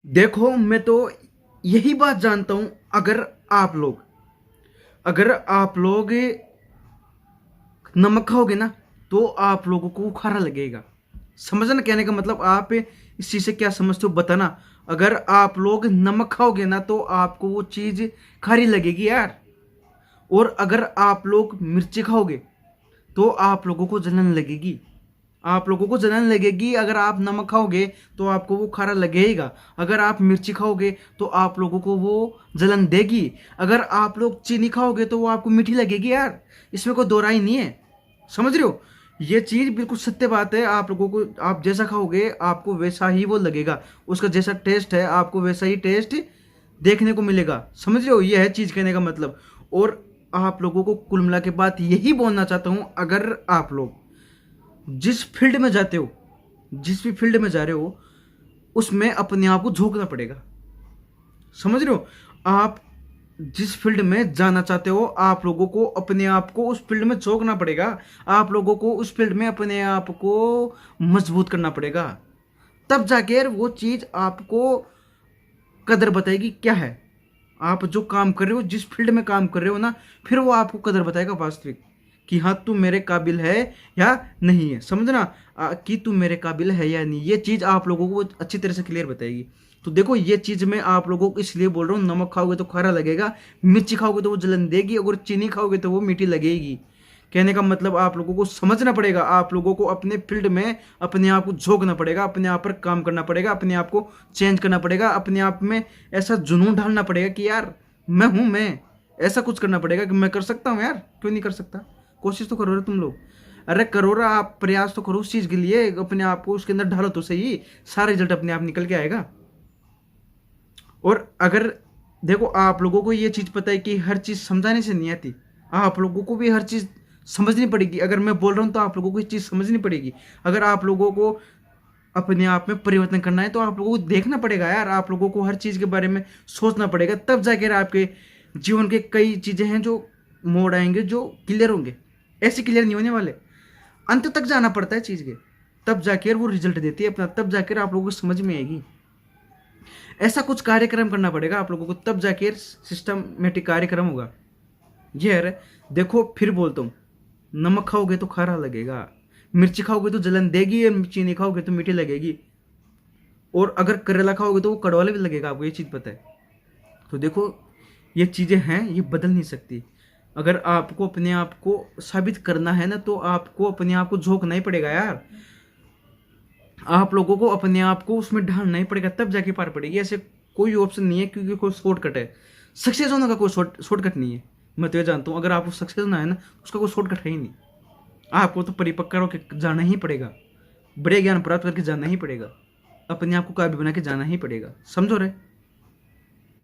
देखो, मैं तो यही बात जानता हूं। अगर आप लोग नमक खाओगे ना, तो आप लोगों को वो खारा लगेगा। समझना कहने का मतलब, आप इस चीज से क्या समझते हो बताना। अगर आप लोग नमक खाओगे ना, तो आपको वो चीज खारी लगेगी यार। और अगर आप लोग मिर्ची खाओगे, तो आप लोगों को जलन लगेगी। आप लोगों को जलन लगेगी। अगर आप नमक खाओगे, तो आपको वो खारा लगेगा। अगर आप मिर्ची खाओगे, तो आप लोगों को वो जलन देगी। अगर आप लोग चीनी खाओगे, तो वो आपको मीठी लगेगी यार। इसमें कोई दो राय नहीं है। समझ रहे हो? ये चीज बिल्कुल सत्य बात है। आप लोगों को, आप जैसा खाओगे आपको वैसा ही वो लगेगा। उसका जैसा टेस्ट है, आपको वैसा ही टेस्ट देखने को मिलेगा। समझ रहे हो? ये है चीज कहने का मतलब। और आप लोगों को कुल मिला के बात यही बोलना चाहता हूं, अगर आप लोग जिस फील्ड में जाते हो, जिस भी फील्ड में जा रहे हो, उसमें अपने आप को झोंकना पड़ेगा। समझ रहे हो? आप जिस फील्ड में जाना चाहते हो, आप लोगों को अपने आप को उस फील्ड में झोंकना पड़ेगा। आप लोगों को उस फील्ड में अपने आप को मजबूत करना पड़ेगा। तब जाके वो चीज आपको कदर बताएगी क्या है। आप जो काम कर रहे हो, जिस फील्ड में काम कर रहे हो ना, फिर वो आपको कदर बताएगा वास्तविक, कि हाँ तू मेरे काबिल है या नहीं है। समझना, कि तू मेरे काबिल है या नहीं, ये चीज़ आप लोगों को अच्छी तरह से क्लियर बताएगी। तो देखो, ये चीज़ मैं आप लोगों को इसलिए बोल रहा हूँ, नमक खाओगे तो खारा लगेगा, मिर्ची खाओगे तो वो जलन देगी, अगर चीनी खाओगे तो वो मीठी लगेगी। कहने का मतलब, आप लोगों को समझना पड़ेगा। आप लोगों को अपने फील्ड में अपने आप को झोंकना पड़ेगा, अपने आप पर काम करना पड़ेगा, अपने आप को चेंज करना पड़ेगा, अपने आप में ऐसा जुनून ढालना पड़ेगा कि यार मैं हूं, मैं ऐसा कुछ करना पड़ेगा कि मैं कर सकता हूं यार, क्यों नहीं कर सकता। कोशिश तो करो रे तुम लोग। अरे करो रे, आप प्रयास तो करो उस चीज के लिए, अपने आप को उसके अंदर ढालो तो सही, सारा रिजल्ट अपने आप निकल के आएगा। और अगर देखो, आप लोगों को ये चीज पता है कि हर चीज समझाने से नहीं आती। आप लोगों को भी हर चीज समझनी पड़ेगी। अगर मैं बोल रहा हूं, तो आप लोगों को ये चीज समझनी पड़ेगी। अगर आप लोगों को अपने आप में परिवर्तन करना है, तो आप लोगों को देखना पड़ेगा यार। आप लोगों को हर चीज के बारे में सोचना पड़ेगा, तब जाकर आपके जीवन के कई चीजें हैं जो मोड़ आएंगे, जो क्लियर होंगे। ऐसे क्लियर नहीं होने वाले। अंत तक जाना पड़ता है चीज के, तब जाकर वो रिजल्ट देती है अपना, तब जाकर आप लोगों को समझ में आएगी। ऐसा कुछ कार्यक्रम करना पड़ेगा आप लोगों को, तब जाकर सिस्टमेटिक कार्यक्रम होगा। ये है। देखो, फिर बोलता हूँ, नमक खाओगे तो खारा लगेगा, मिर्ची खाओगे तो जलन देगी, और चीनी खाओगे तो मीठी लगेगी, और अगर करेला खाओगे तो वो कड़वा भी लगेगा। आपको ये चीज़ पता है? तो देखो, ये चीज़ें हैं, ये बदल नहीं सकती। अगर आपको अपने आप को साबित करना है ना, तो आपको अपने आप को झोंकना ही पड़ेगा यार। आप लोगों को अपने आप को उसमें ढालना ही पड़ेगा, तब जाके पार पड़ेगी। ऐसे कोई ऑप्शन नहीं है, क्योंकि कोई शॉर्टकट है। सक्सेस होने का कोई शॉर्टकट नहीं है। मैं तो ये जानता हूँ, अगर आपको सक्सेस होना है ना, उसका कोई शॉर्टकट है ही नहीं। आपको तो परिपक्व होकर जाना ही पड़ेगा, बड़े ज्ञान प्राप्त करके जाना ही पड़ेगा, अपने आप को काबिल बना के जाना ही पड़ेगा। समझो रे?